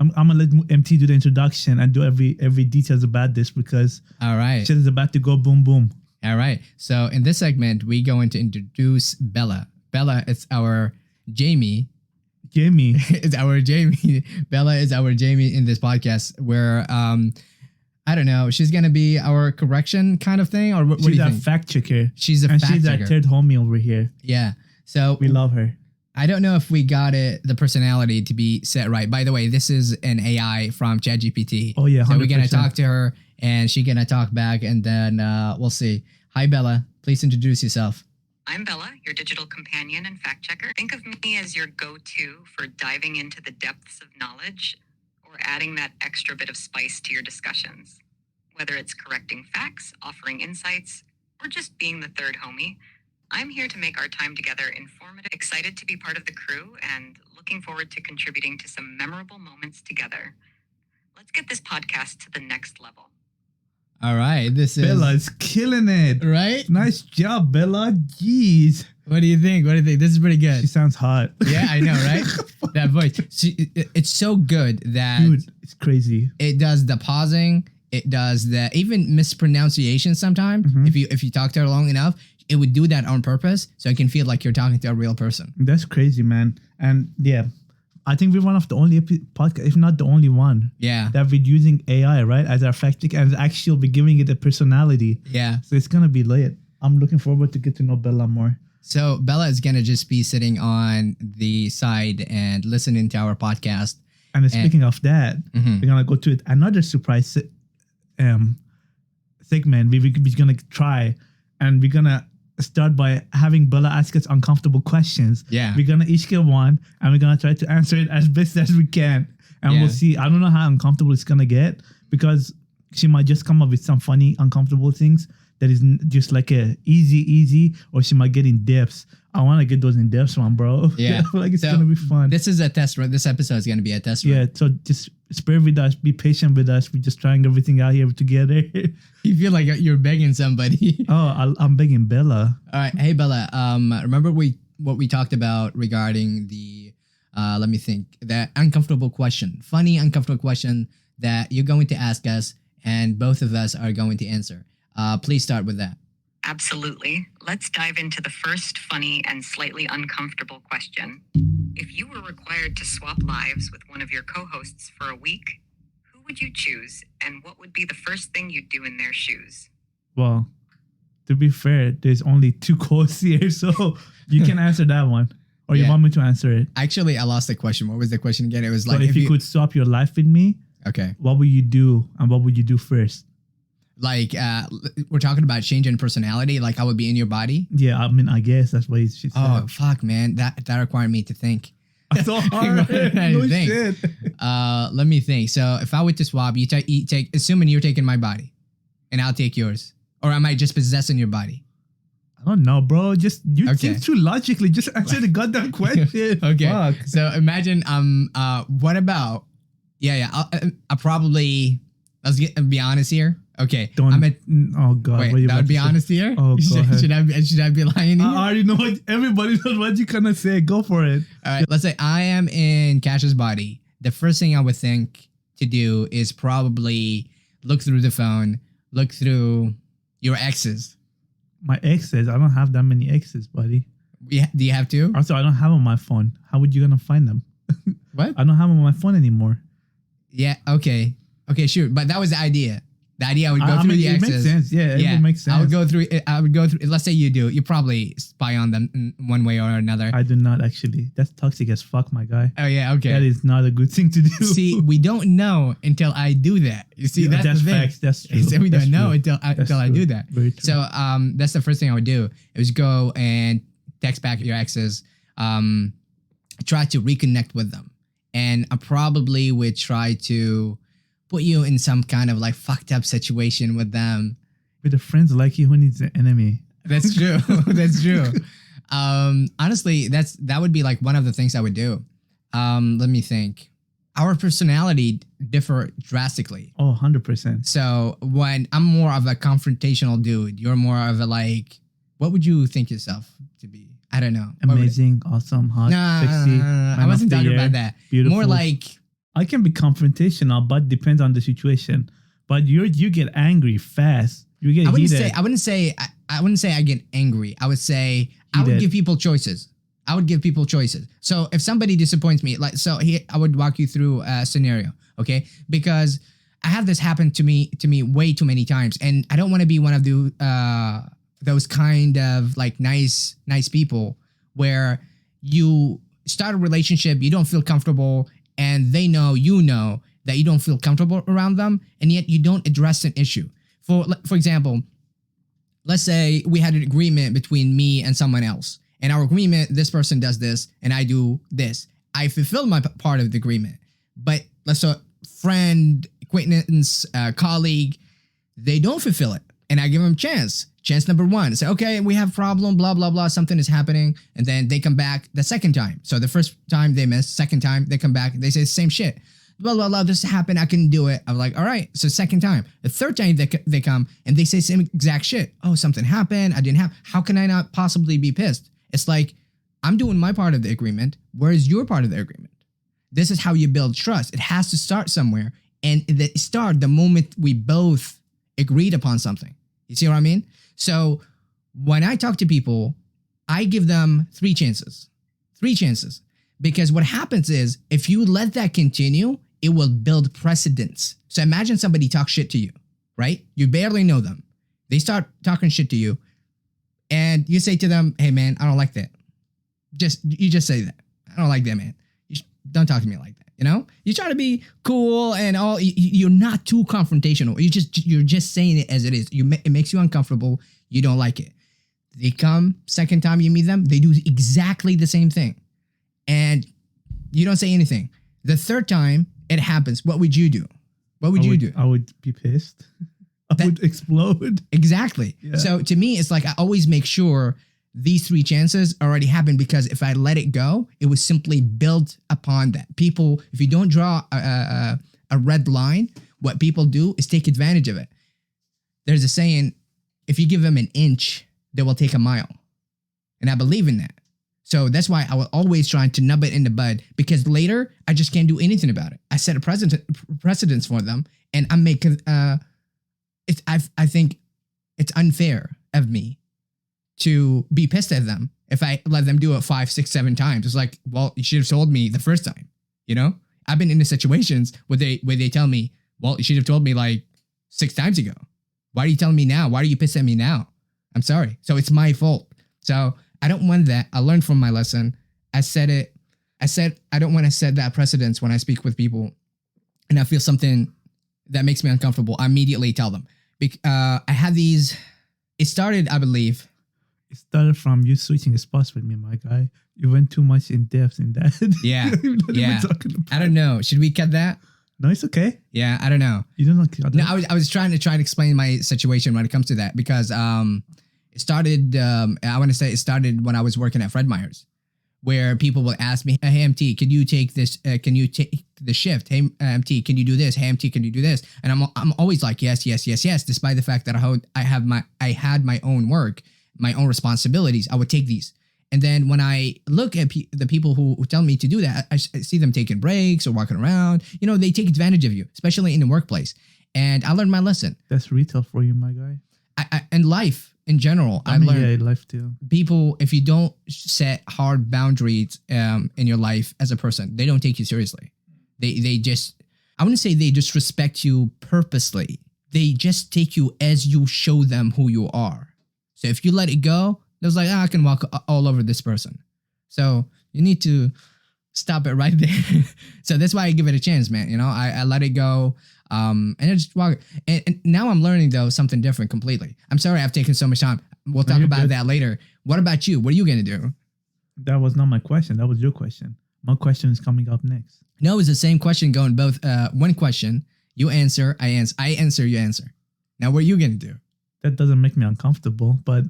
I'm gonna let MT do the introduction and do every details about this because All right. shit is about to go boom boom. All right. So in this segment, we're going to introduce Bella. Bella is our Jamie. Jamie, It's our Jamie. Bella is our Jamie in this podcast where, I don't know, she's going to be our correction kind of thing? Or what do she's you a think? fact checker, She's a and fact she's checker. that third homie over here. Yeah. So We love her. I don't know if we got the personality to be set right. By the way, this is an AI from ChatGPT. Oh, yeah, So we're going to 100%. talk to her and she's going to talk back and then we'll see. Hi, Bella. Please introduce yourself. I'm Bella, your digital companion and fact checker. Think of me as your go-to for diving into the depths of knowledge or adding that extra bit of spice to your discussions. Whether it's correcting facts, offering insights, or just being the third homie, I'm here to make our time together informative, excited to be part of the crew, and looking forward to contributing to some memorable moments together. Let's get this podcast to the next level. All right. This is... Bella is killing it. Right? Nice job, Bella. Jeez, What do you think? This is pretty good. she sounds hot. Yeah, I know, right? That voice. It's so good that Dude, it's crazy. it does the pausing. It does the even mispronunciation sometimes. Mhm. If you talk to her long enough, it would do that on purpose, so it can feel like you're talking to a real person. That's crazy, man. And yeah, I think we're one of the only podcast, if not the only one, Yeah, that we're using AI, right, as our fact check and actually be giving it a personality. yeah. So it's gonna be lit. I'm looking forward to get to know Bella more. So Bella is gonna just be sitting on the side and listening to our podcast. And speaking of that, Mhm. we're gonna go to another surprise segment, we're gonna try, and we're gonna start by having Bella ask us uncomfortable questions. Yeah. We're gonna each get one, and we're gonna try to answer it as best as we can. And Yeah. we'll see. I don't know how uncomfortable it's gonna get, because she might just come up with some funny, uncomfortable things that is just like a easy, or she might get in depths. I want to get those in depths one, bro. Yeah. I feel like it's So, gonna be fun. This is a test run. This episode is going to be a test run. Yeah, so just bear with us, be patient with us. We're just trying everything out here together. You feel like you're begging somebody. I'm begging Bella. All right. Hey, Bella. Remember what we talked about regarding the, let me think, that uncomfortable question, funny, uncomfortable question that you're going to ask us and both of us are going to answer. Please start with that. Absolutely. Let's dive into the first funny and slightly uncomfortable question. If you were required to swap lives with one of your co-hosts for a week, who would you choose, and what would be the first thing you'd do in their shoes? Well, to be fair, there's only 2 calls here, so you can answer that one. Or you Yeah. want me to answer it? Actually, I lost the question. What was the question again? It was So like, if you could swap your life with me, okay. what would you do, and what would you do first? Like, we're talking about changing personality. Like, I would be in your body. Yeah, I mean, I guess that's what she said. Oh, fuck, man. That required me to think. That's so hard. No Think. shit. Let me think. So if I were to swap, you take, assuming you're taking my body, and I'll take yours, or am I just possessing your body? I don't know, bro. Just you Okay. think too logically. Just answer the goddamn question. Okay. Fuck. So imagine, what about? Yeah. I'll probably. Let's be honest here. Okay. Don't. I'm at. Oh god. Wait, what you that about would be to say? honest here. Oh, go ahead. Should I be lying here? I already know what everybody knows what you gonna say. Go for it. All right. Let's say I am in Cash's body. The first thing I would think to do is probably look through the phone, look through your exes. My exes. I don't have that many exes, buddy. Yeah, do you have to? Also, I don't have them on my phone. How would you gonna find them? What? I don't have them on my phone anymore. Yeah. Okay. Okay. Sure. But that was the idea. The idea I would go through the it exes. makes sense. Yeah, it makes sense. I would go through. Let's say you do. You probably spy on them in one way or another. I do not actually. That's toxic as fuck, my guy. Oh yeah. Okay. That is not a good thing to do. See, we don't know until I do that. You see, Yeah, that's the thing. facts. That's true. So we That's don't know true. until I do that. Very true. So that's the first thing I would do is go and text back your exes, try to reconnect with them, and I probably would try to put you in some kind of like fucked up situation with them. With the friends like you, who needs an enemy? That's true. That's true. Honestly, that would be like one of the things I would do. Let me think. Our personality differ drastically. Oh, 100%. So when I'm more of a confrontational dude, you're more of a like, what would you think yourself to be? I don't know. What would it- Amazing, awesome, hot, sexy. No. man I wasn't of the talking year, about that. Beautiful. More like, I can be confrontational, but depends on the situation. But you get angry fast. You get I wouldn't heated. say I get angry. I would say I would Heated. give people choices. I would give people choices. So if somebody disappoints me, like so here I would walk you through a scenario, okay? Because I have this happen to me way too many times, and I don't want to be one of those kind of like nice people where you start a relationship, you don't feel comfortable, and they know you know that you don't feel comfortable around them, and yet you don't address an issue. For example, let's say we had an agreement between me and someone else. And our agreement, this person does this and I do this. I fulfill my part of the agreement. But let's say friend, acquaintance, colleague, they don't fulfill it. And I give them a chance. Chance number one. Say, okay, we have a problem, blah, blah, blah. Something is happening. And then they come back the second time. So the first time they miss, second time they come back, they say the same shit. Blah, blah, blah, this happened, I couldn't do it. I'm like, all right, so second time. The third time they come and they say same exact shit. Oh, something happened, I didn't have, how can I not possibly be pissed? It's like, I'm doing my part of the agreement, where is your part of the agreement? This is how you build trust. It has to start somewhere. And it start the moment we both agreed upon something. You see what I mean? So when I talk to people, I give them 3 chances. 3 chances. Because what happens is, if you let that continue, it will build precedence. So imagine somebody talks shit to you, right? You barely know them. They start talking shit to you, and you say to them, hey man, I don't like that. You just say that. I don't like that, man. don't talk to me like that. You know, you try to be cool and all. You're not too confrontational. You're just saying it as it is. It makes you uncomfortable. You don't like it. They come second time you meet them, they do exactly the same thing, and you don't say anything. The third time it happens, what would you do? What would you do? I would be pissed. I would explode. Exactly. Yeah. So to me, it's like I always make sure these 3 chances already happened, because if I let it go, it was simply built upon that. People, if you don't draw a red line, what people do is take advantage of it. There's a saying, if you give them an inch, they will take a mile. And I believe in that. So that's why I will always try to nub it in the bud, because later I just can't do anything about it. I set a precedence for them, and I make I think it's unfair of me to be pissed at them if I let them do it 5, 6, 7 times. It's like, well, you should have told me the first time. You know, I've been in the situations where they tell me, well, you should have told me like 6 times ago. Why are you telling me now? Why are you pissed at me now? I'm sorry. So it's my fault. So I don't want that. I learned from my lesson. I said I don't want to set that precedence when I speak with people and I feel something that makes me uncomfortable. I immediately tell them. I had these, it started, I believe. It started from you switching spots with me, my guy. You went too much in depth in that. Yeah. Yeah. I don't know. Should we cut that? No, it's okay. Yeah, I don't know. You don't know. No, I was trying to explain my situation when it comes to that, because it started, I want to say it started when I was working at Fred Meyer's, where people will ask me, hey, MT, can you take this? Can you take the shift? Hey, MT, can you do this? Hey, MT, can you do this? And I'm always like, yes, despite the fact that I had my own work, my own responsibilities. I would take these. And then when I look at the people who tell me to do that, I see them taking breaks or walking around. You know, they take advantage of you, especially in the workplace. And I learned my lesson. That's retail for you, my guy. And life in general, I mean, learned. Yeah, life too. People, if you don't set hard boundaries in your life as a person, they don't take you seriously. They just, I wouldn't say they disrespect you purposely. They just take you as you show them who you are. So if you let it go, there's like, I can walk all over this person. So you need to stop it right there. So that's why I give it a chance, man. You know, I let it go. And I just walk. And now I'm learning, though, something different completely. I'm sorry I've taken so much time. We'll talk about that later. What about you? What are you going to do? That was not my question. That was your question. My question is coming up next. No, it's the same question going both. One question, you answer, I answer, you answer. Now, what are you going to do? That doesn't make me uncomfortable, but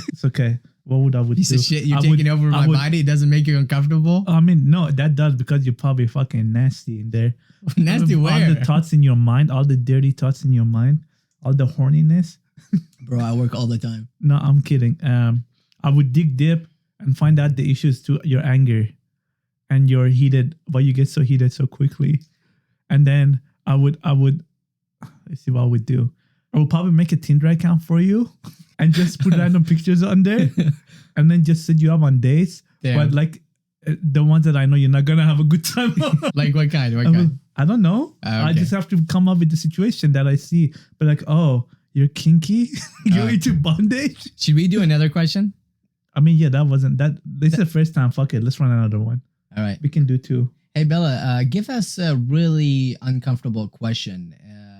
it's okay. What would I do? Piece of shit, you're taking over my body. It doesn't make you uncomfortable? I mean, no, that does, because you're probably fucking nasty in there. Nasty where? All the thoughts in your mind, all the dirty thoughts in your mind, all the horniness. Bro, I work all the time. No, I'm kidding. I would dig deep and find out the issues to your anger and your heated, why you get so heated so quickly. And then I would, let's see what I would do. I will probably make a Tinder account for you and just put random pictures on there and then just set you up on dates. Damn. But like the ones that I know you're not going to have a good time on. Like what kind? I don't know. Okay. I just have to come up with the situation that I see. But like, oh, you're kinky? You're into bondage? Should we do another question? I mean, yeah, this is the first time. Fuck it. Let's run another one. All right. We can do 2. Hey, Bella, give us a really uncomfortable question.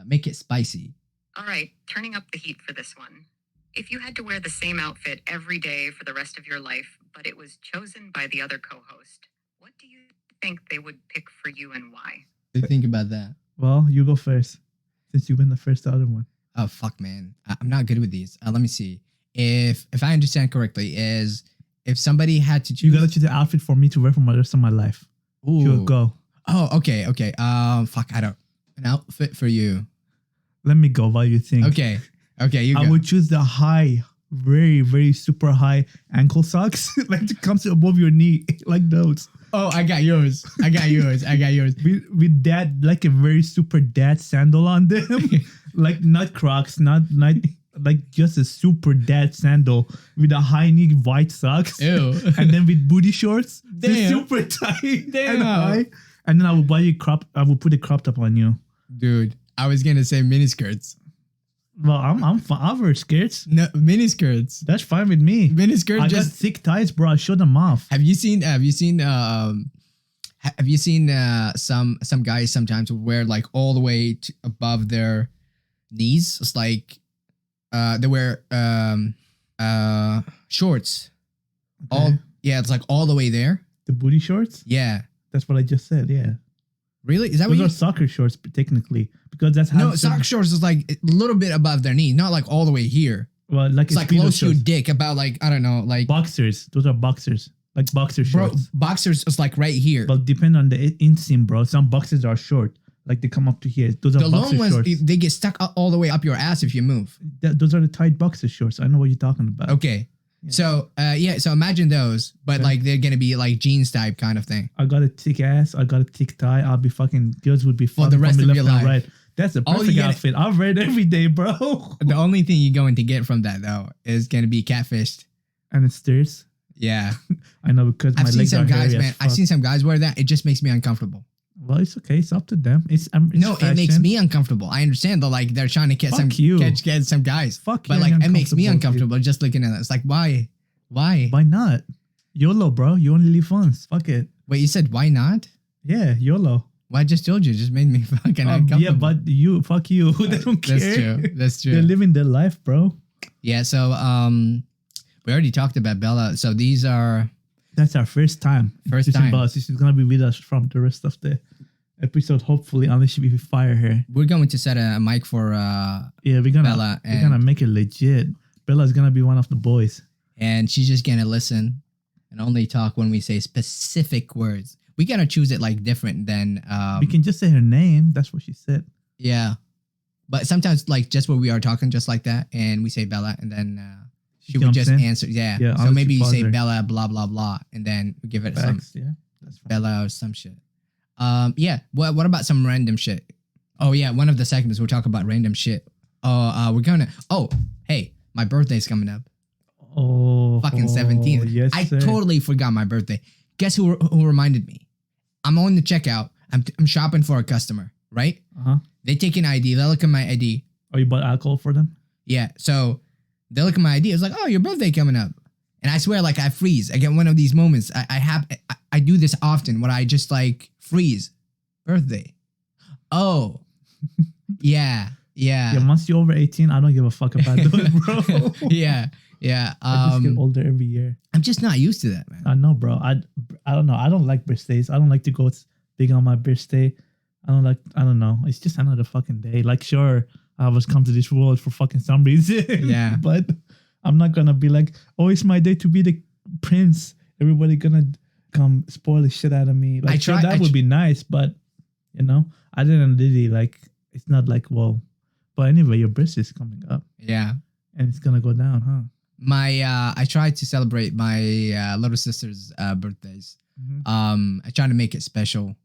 Make it spicy. All right, turning up the heat for this one. If you had to wear the same outfit every day for the rest of your life, but it was chosen by the other co-host, what do you think they would pick for you and why? What do you think about that? Well, you go first, since you've been the first other one. Oh, fuck, man. I'm not good with these. Let me see. If I understand correctly, is if somebody had to choose... You gotta choose the outfit for me to wear for the rest of my life. Ooh. Sure, go. Oh, okay. Fuck, I don't... An outfit for you. Let me go while you think. Okay, you go. I would choose the high, very, very super high ankle socks. Like it comes above your knee. Like those. Oh, I got yours. With that, like a very super dad sandal on them. Like not Crocs, not like just a super dad sandal with a high knee white socks. Ew. And then with booty shorts. Damn. They're super tight. Damn. And high. And then I will buy you I will put a crop top on you. Dude, I was gonna say miniskirts. Well, I'll wear skirts. No, miniskirts. That's fine with me. Miniskirts. I got thick ties, bro. I show them off. Have you seen Have you seen some guys sometimes wear like all the way above their knees? It's like they wear shorts. Okay. It's like all the way there. The booty shorts. Yeah. That's what I just said. Yeah. Really? Is that Those what are soccer shorts technically, because that's how. No, soccer shorts is like a little bit above their knee, not like all the way here. Well, like It's like close to your dick, about like, I don't know, like boxers. Those are boxers, like boxer bro. shorts. Boxers is like right here. But depend on the inseam, bro. Some boxers are short, like they come up to here. Those are The boxer long ones, shorts. they get stuck all the way up your ass if you move. Those are the tight boxer shorts. I know what you're talking about. Okay. So so imagine those, but like they're gonna be like jeans type kind of thing. I got a thick ass. I got a thick thigh. I'll be fucking. Girls would be For fucking the rest from me of your left and life. right. That's the All you perfect get- outfit. I've read every day, bro. The only thing you're going to get from that though is gonna be catfished. And it stirs. Yeah. I know, because my I've seen legs some are guys, hairy man. as I've fuck. seen some guys wear that. It just makes me uncomfortable. Well, it's okay. It's up to them. It's No, it makes fashion. me uncomfortable. I understand that like they're trying to get Fuck you. catch some guys. Fuck But you, like I'm it makes me uncomfortable, uncomfortable just looking at it. It's like why? Why? Why not? YOLO, bro. You only live once. Fuck it. Wait, you said why not? Yeah, YOLO. Well, I just told you. It just made me fucking uncomfortable. Yeah, but you, fuck you. They don't care. That's true. That's They're true. living their life, bro. Yeah. So we already talked about Bella. So these are That's our first time. First introducing time. Bella. She's gonna be with us from the rest of the episode, hopefully, unless we fire her. we're going to set a mic for Yeah, we're gonna Bella we're gonna make it legit. Bella's gonna be one of the boys. and she's just gonna listen and only talk when we say specific words. We gotta choose it like different than We can just say her name. That's what she said. yeah. But sometimes like just where we are talking just like that and we say Bella and then she would jumps just in. answer. Yeah. Yeah, So honestly, maybe you pause say her. Bella blah blah blah and then we give it some Facts, yeah. That's fine. Bella or some shit. Yeah. What about some random shit? Oh yeah, one of the segments we'll talk about random shit. We're gonna hey, my birthday's coming up. Oh, Fucking 17th. Yes, I sir. totally forgot my birthday. Guess who reminded me? I'm on the checkout. I'm shopping for a customer, right? Uh-huh. They take an ID. They look at my ID. Oh, you bought alcohol for them? Yeah. So they look at my ID. It's like, oh, your birthday coming up. And I swear, like I freeze. I get one of these moments. I do this often when I just like freeze. Birthday. Oh. Yeah. Yeah, once you're over 18, I don't give a fuck about those, bro. Yeah. I just get older every year. I'm just not used to that, man. I know, bro. I don't know. I don't like birthdays. I don't like to go big on my birthday. I don't know. It's just another fucking day. Like, sure, I was come to this world for fucking some reason. Yeah. But I'm not gonna be like, oh, it's my day to be the prince. Everybody gonna come spoil the shit out of me. Like, that would be nice, but you know, I didn't really like. It's not like, well, but anyway, your birthday is coming up. Yeah. And it's gonna go down, huh? I tried to celebrate my little sister's birthdays. Mm-hmm. I tried to make it special.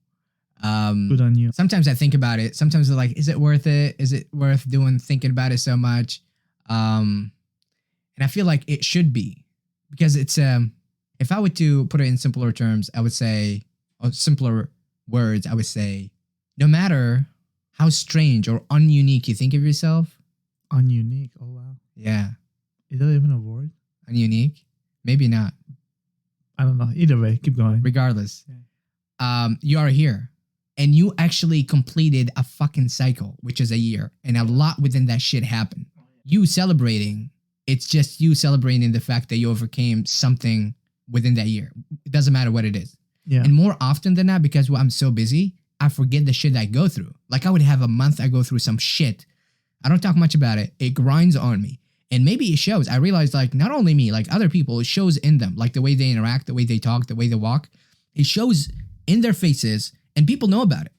Good on you. Sometimes I think about it. Sometimes I'm like, is it worth it? Is it worth thinking about it so much? And I feel like it should be because it's if I were to put it in simpler terms, I would say, or simpler words, I would say, no matter how strange or ununique you think of yourself. Ununique. Oh wow. Yeah. Is that even a word? Ununique? Maybe not. I don't know. Either way, keep going. Regardless. You are here. And you actually completed a fucking cycle, which is a year. And a lot within that shit happened. You celebrating, it's just you celebrating the fact that you overcame something within that year. It doesn't matter what it is. Yeah. And more often than not, because I'm so busy, I forget the shit I go through. Like I would have a month I go through some shit. I don't talk much about it. It grinds on me. And maybe it shows. I realized like not only me, like other people, it shows in them. Like the way they interact, the way they talk, the way they walk. It shows in their faces and people know about it.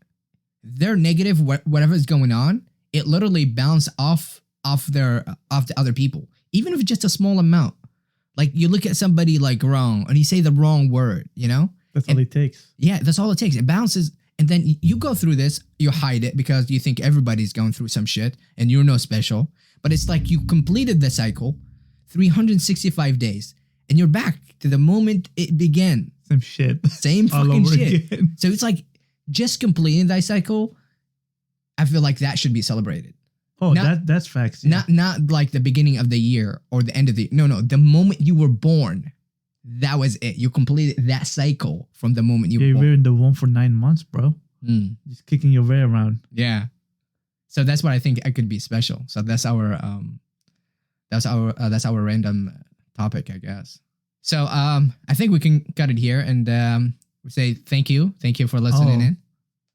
They're negative, whatever is going on, it literally bounces off the other people. Even if it's just a small amount. Like you look at somebody like wrong and you say the wrong word, you know? That's all it takes. Yeah, that's all it takes. It bounces. And then you go through this, you hide it because you think everybody's going through some shit and you're no special. But it's like you completed the cycle, 365 days, and you're back to the moment it began. Same shit. Same All fucking over shit. again. So it's like just completing that cycle, I feel like that should be celebrated. Oh, that's facts. Yeah. Not like the beginning of the year or the end of the no, the moment you were born. that was it. You completed that cycle from the moment you Yeah, you born. were in the womb for 9 months, bro. Just kicking your way around. Yeah. So that's what I think I could be special. So that's our random topic, I guess. So I think we can cut it here and we say thank you for listening in.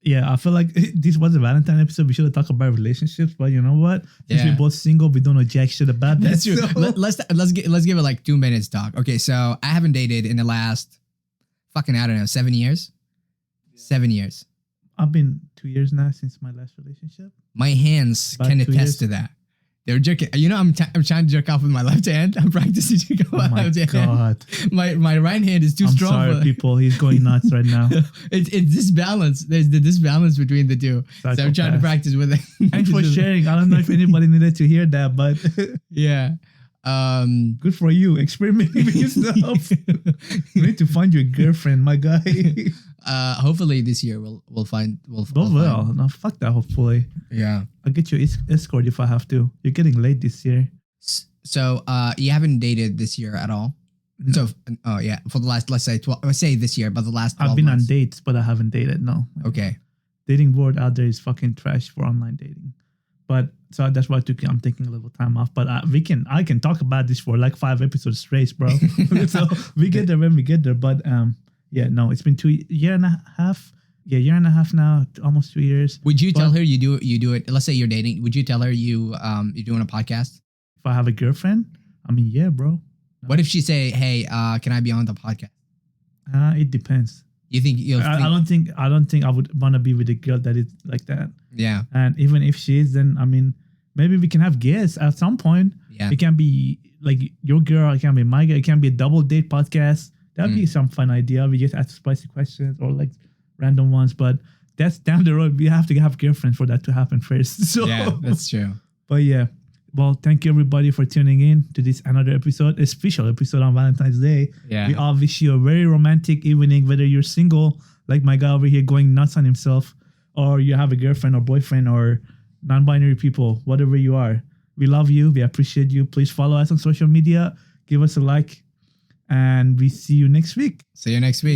Yeah, I feel like this was a Valentine episode. We should have talked about relationships, but you know what? Since Yeah. we're both single, we don't know jack shit about that. That's true. so- Let's give it like 2 minutes talk. Okay, so I haven't dated in the last fucking, I don't know, 7 years. 7 years. I've been 2 years now since my last relationship. My hands About can 2 attest years. to that. They're jerking. You know, I'm trying to jerk off with my left hand. I'm practicing jerking off Oh with my my left hand. god! My right hand is too I'm strong. sorry, for- people. He's going nuts right now. it's disbalance. There's the disbalance between the two. So I'm trying to Psychopath. practice with it. Thanks for sharing. I don't know if anybody needed to hear that, but Yeah. good for you. Experimenting with yourself. You need to find your girlfriend, my guy. Hopefully this year we'll find. No, fuck that. Hopefully, Yeah. I'll get you escort if I have to. You're getting late this year. So you haven't dated this year at all. No. So yeah, for the last let's say this year, but the last 12 I've been months. on dates, but I haven't dated. No. Okay. Dating world out there is fucking trash for online dating. But so that's why I'm taking a little time off. But I can talk about this for like 5 episodes straight, bro. So we get there when we get there. But yeah, no, it's been year and a half. Yeah, year and a half now, almost 2 years. Would you tell But- her you do it? Let's say you're dating. Would you tell her you're doing a podcast? If I have a girlfriend, I mean, yeah, bro. What if she say, "Hey, can I be on the podcast?" It depends. You think you'll? I don't think I would want to be with a girl that is like that. Yeah. And even if she is, then I mean, maybe we can have guests at some point. Yeah. It can be like your girl, it can be my girl, it can be a double date podcast. That'd be some fun idea. We just ask spicy questions or like random ones, but that's down the road. We have to have girlfriends for that to happen first. So Yeah, that's true. but yeah. Well, thank you everybody for tuning in to this another episode, a special episode on Valentine's Day. Yeah. We all wish you a very romantic evening, whether you're single, like my guy over here going nuts on himself, or you have a girlfriend or boyfriend or non-binary people, whatever you are. We love you. We appreciate you. Please follow us on social media. Give us a like. And we see you next week. See you next week.